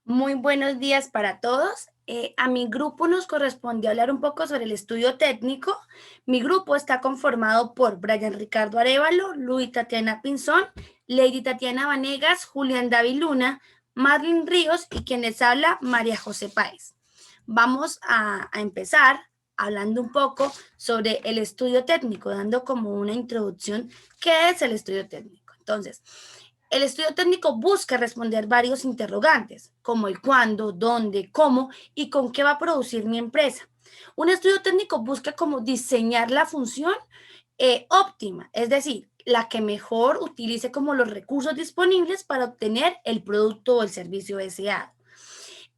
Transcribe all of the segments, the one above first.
Muy buenos días para todos. A mi grupo nos correspondió hablar un poco sobre el estudio técnico. Mi grupo está conformado por Brian Ricardo Arévalo, Luis Tatiana Pinzón, Lady Tatiana Vanegas, Julián David Luna, Marlene Ríos y quien les habla, María José Páez. Vamos a empezar hablando un poco sobre el estudio técnico, dando como una introducción qué es el estudio técnico. Entonces, el estudio técnico busca responder varios interrogantes, como el cuándo, dónde, cómo y con qué va a producir mi empresa. Un estudio técnico busca como diseñar la función óptima, es decir, la que mejor utilice como los recursos disponibles para obtener el producto o el servicio deseado.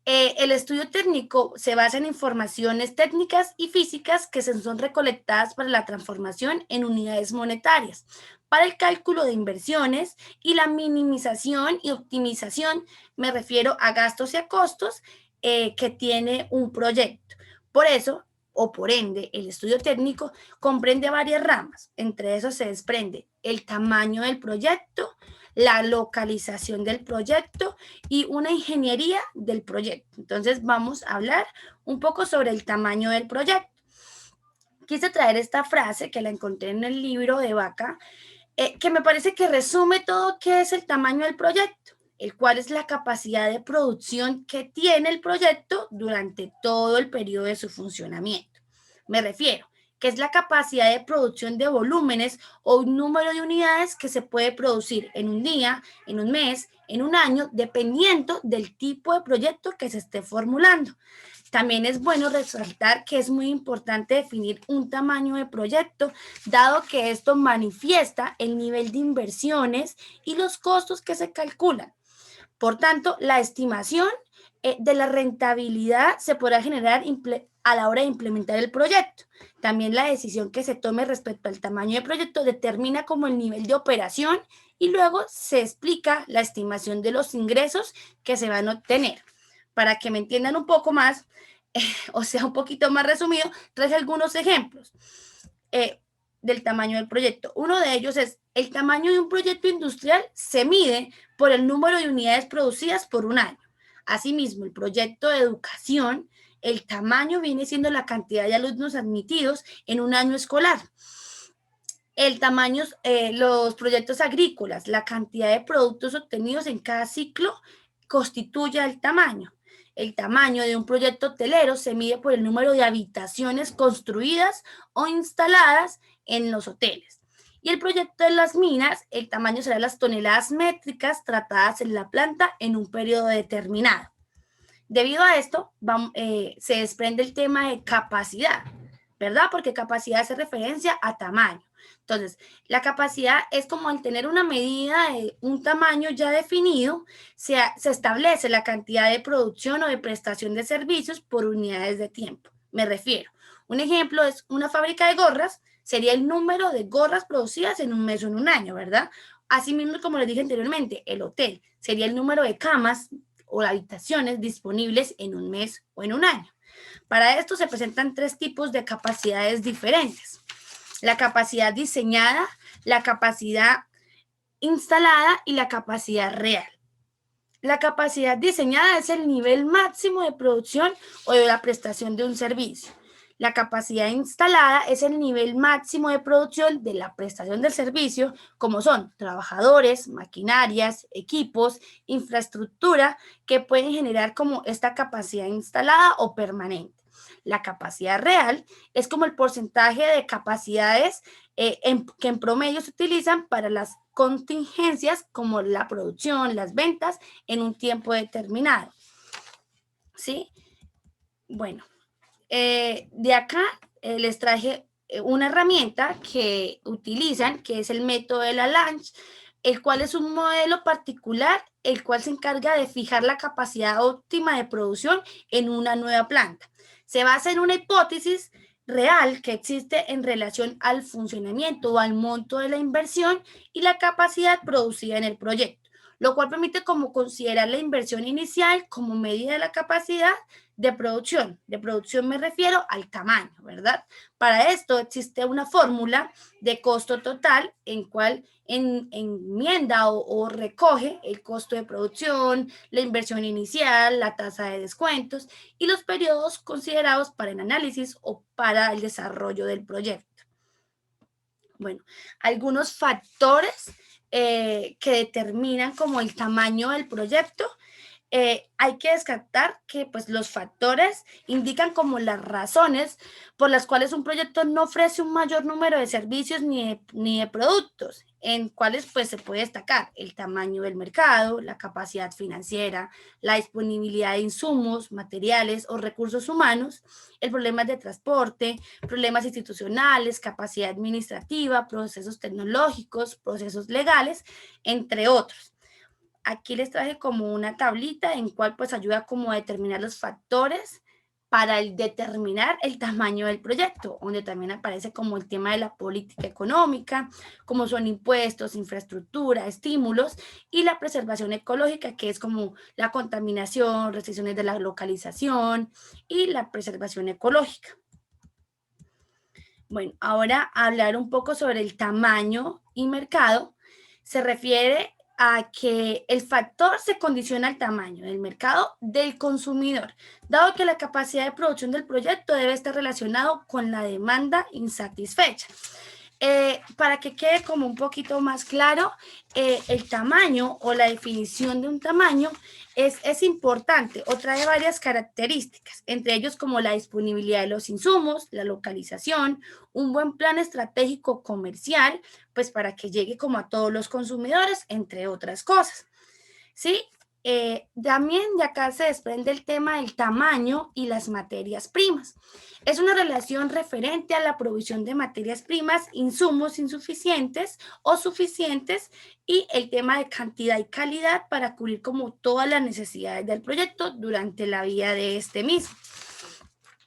El estudio técnico se basa en informaciones técnicas y físicas que son recolectadas para la transformación en unidades monetarias, para el cálculo de inversiones y la minimización y optimización, me refiero a gastos y a costos que tiene un proyecto. Por eso, o por ende, el estudio técnico comprende varias ramas. Entre eso se desprende el tamaño del proyecto, la localización del proyecto y una ingeniería del proyecto. Entonces vamos a hablar un poco sobre el tamaño del proyecto. Quise traer esta frase que la encontré en el libro de Vaca, que me parece que resume todo qué es el tamaño del proyecto, el cual es la capacidad de producción que tiene el proyecto durante todo el periodo de su funcionamiento. Me refiero que es la capacidad de producción de volúmenes o un número de unidades que se puede producir en un día, en un mes, en un año, dependiendo del tipo de proyecto que se esté formulando. También es bueno resaltar que es muy importante definir un tamaño de proyecto, dado que esto manifiesta el nivel de inversiones y los costos que se calculan. Por tanto, la estimación de la rentabilidad se podrá generar a la hora de implementar el proyecto. También la decisión que se tome respecto al tamaño del proyecto determina como el nivel de operación y luego se explica la estimación de los ingresos que se van a obtener. Para que me entiendan un poco más, o sea, un poquito más resumido, traje algunos ejemplos del tamaño del proyecto. Uno de ellos es el tamaño de un proyecto industrial se mide por el número de unidades producidas por un año. Asimismo, el proyecto de educación, el tamaño viene siendo la cantidad de alumnos admitidos en un año escolar. El tamaño, los proyectos agrícolas, la cantidad de productos obtenidos en cada ciclo constituye el tamaño. El tamaño de un proyecto hotelero se mide por el número de habitaciones construidas o instaladas en los hoteles. Y el proyecto de las minas, el tamaño será las toneladas métricas tratadas en la planta en un periodo determinado. Debido a esto, se desprende el tema de capacidad, ¿verdad? Porque capacidad hace referencia a tamaño. Entonces, la capacidad es como al tener una medida de un tamaño ya definido, se establece la cantidad de producción o de prestación de servicios por unidades de tiempo. Me refiero, un ejemplo es una fábrica de gorras, sería el número de gorras producidas en un mes o en un año, ¿verdad? Asimismo, como les dije anteriormente, el hotel sería el número de camas o habitaciones disponibles en un mes o en un año. Para esto se presentan tres tipos de capacidades diferentes. La capacidad diseñada, la capacidad instalada y la capacidad real. La capacidad diseñada es el nivel máximo de producción o de la prestación de un servicio. La capacidad instalada es el nivel máximo de producción de la prestación del servicio, como son trabajadores, maquinarias, equipos, infraestructura, que pueden generar como esta capacidad instalada o permanente. La capacidad real es como el porcentaje de capacidades que en promedio se utilizan para las contingencias como la producción, las ventas en un tiempo determinado. ¿Sí? Bueno, de acá les traje una herramienta que utilizan, que es el método de la Lange, el cual es un modelo particular, el cual se encarga de fijar la capacidad óptima de producción en una nueva planta. Se basa en una hipótesis real que existe en relación al funcionamiento o al monto de la inversión y la capacidad producida en el proyecto. lo cual permite como considerar la inversión inicial como medida de la capacidad de producción. De producción me refiero al tamaño, ¿verdad? Para esto existe una fórmula de costo total en cual enmienda o recoge el costo de producción, la inversión inicial, la tasa de descuentos y los periodos considerados para el análisis o para el desarrollo del proyecto. Bueno, algunos factores que determinan como el tamaño del proyecto. Hay que descartar que pues, los factores indican como las razones por las cuales un proyecto no ofrece un mayor número de servicios ni de productos, en cuales pues, se puede destacar el tamaño del mercado, la capacidad financiera, la disponibilidad de insumos, materiales o recursos humanos, el problema de transporte, problemas institucionales, capacidad administrativa, procesos tecnológicos, procesos legales, entre otros. Aquí les traje como una tablita en cual pues ayuda como a determinar los factores para determinar el tamaño del proyecto, donde también aparece como el tema de la política económica, como son impuestos, infraestructura, estímulos y la preservación ecológica, que es como la contaminación, restricciones de la localización y la preservación ecológica. Bueno, ahora hablar un poco sobre el tamaño y mercado se refiere a que el factor se condiciona al tamaño del mercado del consumidor, dado que la capacidad de producción del proyecto debe estar relacionado con la demanda insatisfecha. Para que quede como un poquito más claro, el tamaño o la definición de un tamaño es importante o trae varias características, entre ellos como la disponibilidad de los insumos, la localización, un buen plan estratégico comercial, pues para que llegue como a todos los consumidores, entre otras cosas. ¿Sí? También de acá se desprende el tema del tamaño y las materias primas. Es una relación referente a la provisión de materias primas, insumos insuficientes o suficientes y el tema de cantidad y calidad para cubrir como todas las necesidades del proyecto durante la vida de este mismo.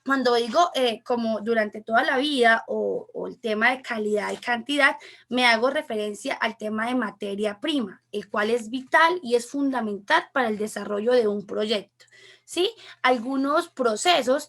Cuando digo como durante toda la vida o el tema de calidad y cantidad, me hago referencia al tema de materia prima, el cual es vital y es fundamental para el desarrollo de un proyecto. ¿Sí? Algunos procesos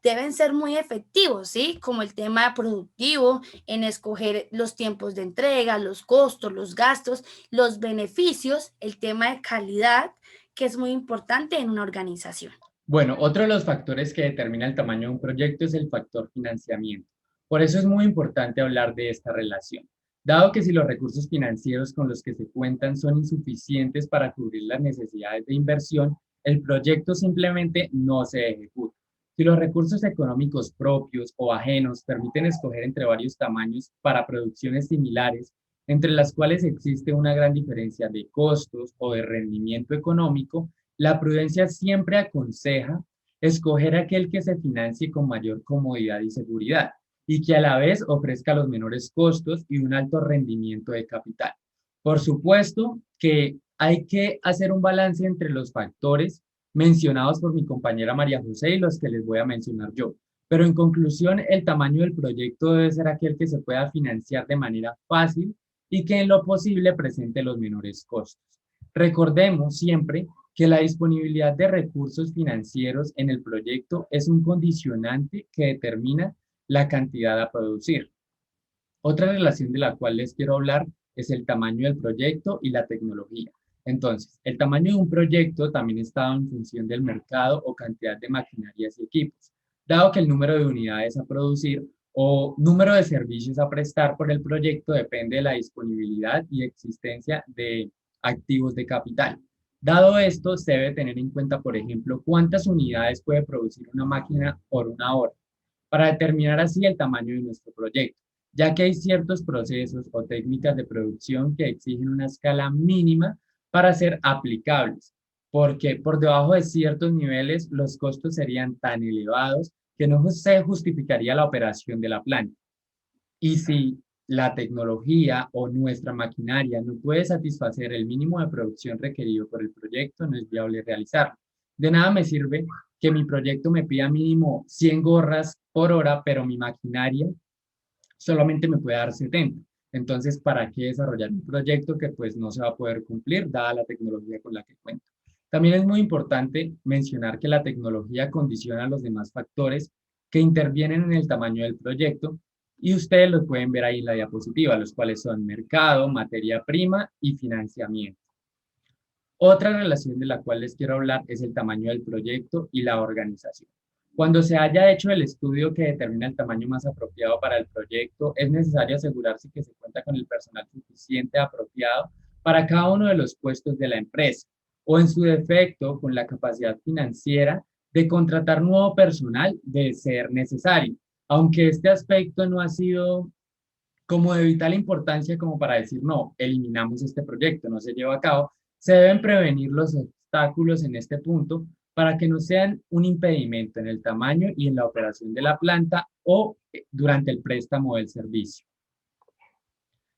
deben ser muy efectivos, ¿sí? Como el tema productivo, en escoger los tiempos de entrega, los costos, los gastos, los beneficios, el tema de calidad, que es muy importante en una organización. Bueno, otro de los factores que determina el tamaño de un proyecto es el factor financiamiento. Por eso es muy importante hablar de esta relación, dado que si los recursos financieros con los que se cuentan son insuficientes para cubrir las necesidades de inversión, el proyecto simplemente no se ejecuta. Si los recursos económicos propios o ajenos permiten escoger entre varios tamaños para producciones similares, entre las cuales existe una gran diferencia de costos o de rendimiento económico, la prudencia siempre aconseja escoger aquel que se financie con mayor comodidad y seguridad y que a la vez ofrezca los menores costos y un alto rendimiento de capital. Por supuesto que hay que hacer un balance entre los factores mencionados por mi compañera María José y los que les voy a mencionar yo. Pero en conclusión, el tamaño del proyecto debe ser aquel que se pueda financiar de manera fácil y que en lo posible presente los menores costos. Recordemos siempre que la disponibilidad de recursos financieros en el proyecto es un condicionante que determina la cantidad a producir. Otra relación de la cual les quiero hablar es el tamaño del proyecto y la tecnología. Entonces, el tamaño de un proyecto también está en función del mercado o cantidad de maquinarias y equipos, dado que el número de unidades a producir o número de servicios a prestar por el proyecto depende de la disponibilidad y existencia de activos de capital. Dado esto, se debe tener en cuenta, por ejemplo, cuántas unidades puede producir una máquina por una hora, para determinar así el tamaño de nuestro proyecto, ya que hay ciertos procesos o técnicas de producción que exigen una escala mínima para ser aplicables, porque por debajo de ciertos niveles los costos serían tan elevados que no se justificaría la operación de la planta. Y si la tecnología o nuestra maquinaria no puede satisfacer el mínimo de producción requerido por el proyecto, no es viable realizarlo. De nada me sirve que mi proyecto me pida mínimo 100 gorras por hora, pero mi maquinaria solamente me puede dar 70. Entonces, ¿para qué desarrollar un proyecto que pues no se va a poder cumplir dada la tecnología con la que cuento? También es muy importante mencionar que la tecnología condiciona los demás factores que intervienen en el tamaño del proyecto y ustedes los pueden ver ahí en la diapositiva, los cuales son mercado, materia prima y financiamiento. Otra relación de la cual les quiero hablar es el tamaño del proyecto y la organización. Cuando se haya hecho el estudio que determina el tamaño más apropiado para el proyecto, es necesario asegurarse que se cuenta con el personal suficiente apropiado para cada uno de los puestos de la empresa, o en su defecto, con la capacidad financiera de contratar nuevo personal de ser necesario. Aunque este aspecto no ha sido como de vital importancia como para decir, no, eliminamos este proyecto, no se lleva a cabo, se deben prevenir los obstáculos en este punto para que no sean un impedimento en el tamaño y en la operación de la planta o durante el préstamo del servicio.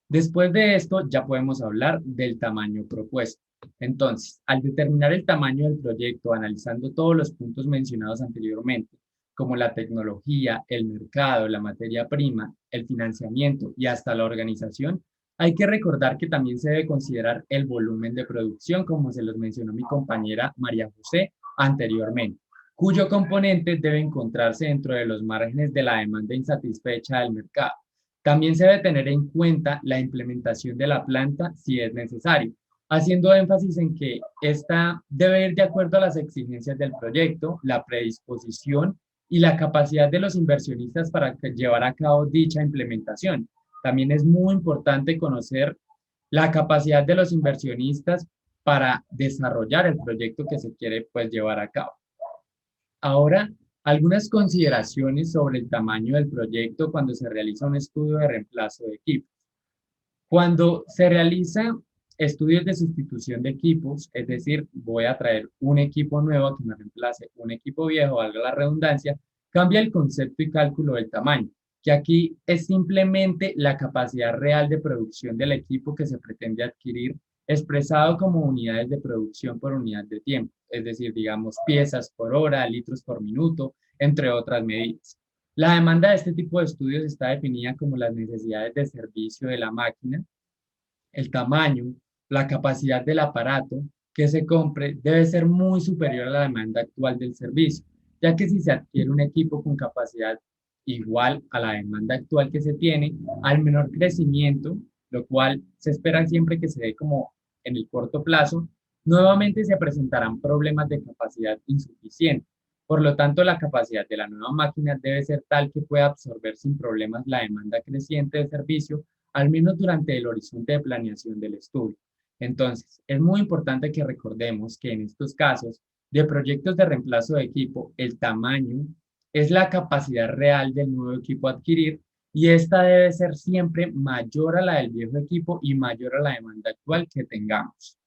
Después de esto, ya podemos hablar del tamaño propuesto. Entonces, al determinar el tamaño del proyecto, analizando todos los puntos mencionados anteriormente, como la tecnología, el mercado, la materia prima, el financiamiento y hasta la organización, hay que recordar que también se debe considerar el volumen de producción, como se los mencionó mi compañera María José anteriormente, cuyo componente debe encontrarse dentro de los márgenes de la demanda insatisfecha del mercado. También se debe tener en cuenta la implementación de la planta si es necesario, haciendo énfasis en que esta debe ir de acuerdo a las exigencias del proyecto, la predisposición y la capacidad de los inversionistas para llevar a cabo dicha implementación. También es muy importante conocer la capacidad de los inversionistas para desarrollar el proyecto que se quiere pues llevar a cabo. Ahora, algunas consideraciones sobre el tamaño del proyecto cuando se realiza un estudio de reemplazo de equipos. Cuando se realiza estudios de sustitución de equipos, es decir, voy a traer un equipo nuevo que me reemplace un equipo viejo, valga la redundancia, cambia el concepto y cálculo del tamaño, que aquí es simplemente la capacidad real de producción del equipo que se pretende adquirir, expresado como unidades de producción por unidad de tiempo, es decir, digamos, piezas por hora, litros por minuto, entre otras medidas. La demanda de este tipo de estudios está definida como las necesidades de servicio de la máquina, el tamaño, la capacidad del aparato que se compre debe ser muy superior a la demanda actual del servicio, ya que si se adquiere un equipo con capacidad igual a la demanda actual que se tiene, al menor crecimiento, lo cual se espera siempre que se dé como en el corto plazo, nuevamente se presentarán problemas de capacidad insuficiente. Por lo tanto, la capacidad de la nueva máquina debe ser tal que pueda absorber sin problemas la demanda creciente de servicio, al menos durante el horizonte de planeación del estudio. Entonces, es muy importante que recordemos que en estos casos de proyectos de reemplazo de equipo, el tamaño es la capacidad real del nuevo equipo a adquirir y esta debe ser siempre mayor a la del viejo equipo y mayor a la demanda actual que tengamos.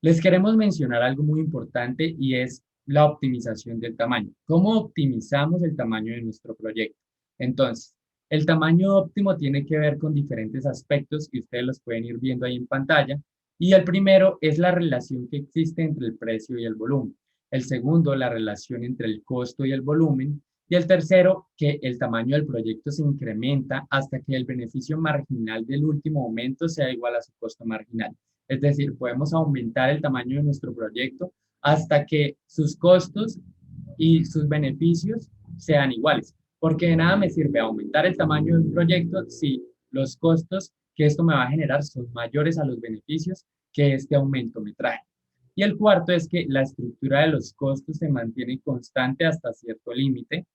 Les queremos mencionar algo muy importante y es la optimización del tamaño. ¿Cómo optimizamos el tamaño de nuestro proyecto? Entonces, el tamaño óptimo tiene que ver con diferentes aspectos que ustedes los pueden ir viendo ahí en pantalla. Y el primero es la relación que existe entre el precio y el volumen. El segundo, la relación entre el costo y el volumen. Y el tercero, que el tamaño del proyecto se incrementa hasta que el beneficio marginal del último aumento sea igual a su costo marginal. Es decir, podemos aumentar el tamaño de nuestro proyecto hasta que sus costos y sus beneficios sean iguales. Porque de nada me sirve aumentar el tamaño del proyecto si los costos que esto me va a generar son mayores a los beneficios que este aumento me trae. Y el cuarto es que la estructura de los costos se mantiene constante hasta cierto límite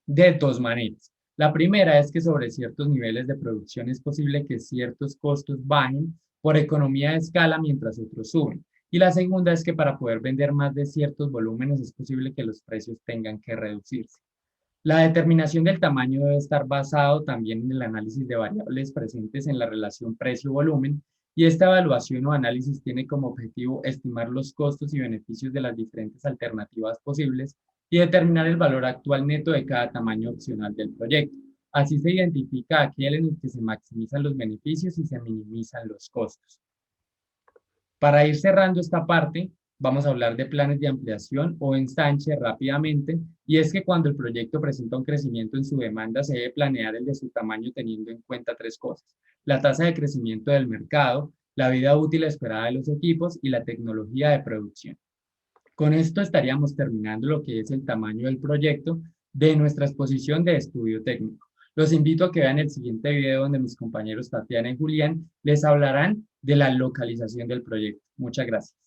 de dos maneras. La primera es que sobre ciertos niveles de producción es posible que ciertos costos bajen por economía de escala mientras otros suben. Y la segunda es que para poder vender más de ciertos volúmenes es posible que los precios tengan que reducirse. La determinación del tamaño debe estar basado también en el análisis de variables presentes en la relación precio-volumen y esta evaluación o análisis tiene como objetivo estimar los costos y beneficios de las diferentes alternativas posibles y determinar el valor actual neto de cada tamaño opcional del proyecto. Así se identifica aquel en el que se maximizan los beneficios y se minimizan los costos. Para ir cerrando esta parte, Vamos a hablar de planes de ampliación o ensanche rápidamente, y es que cuando el proyecto presenta un crecimiento en su demanda, se debe planear el de su tamaño teniendo en cuenta tres cosas: la tasa de crecimiento del mercado, la vida útil esperada de los equipos y la tecnología de producción. Con esto estaríamos terminando lo que es el tamaño del proyecto de nuestra exposición de estudio técnico. Los invito a que vean el siguiente video donde mis compañeros Tatiana y Julián les hablarán de la localización del proyecto. Muchas gracias.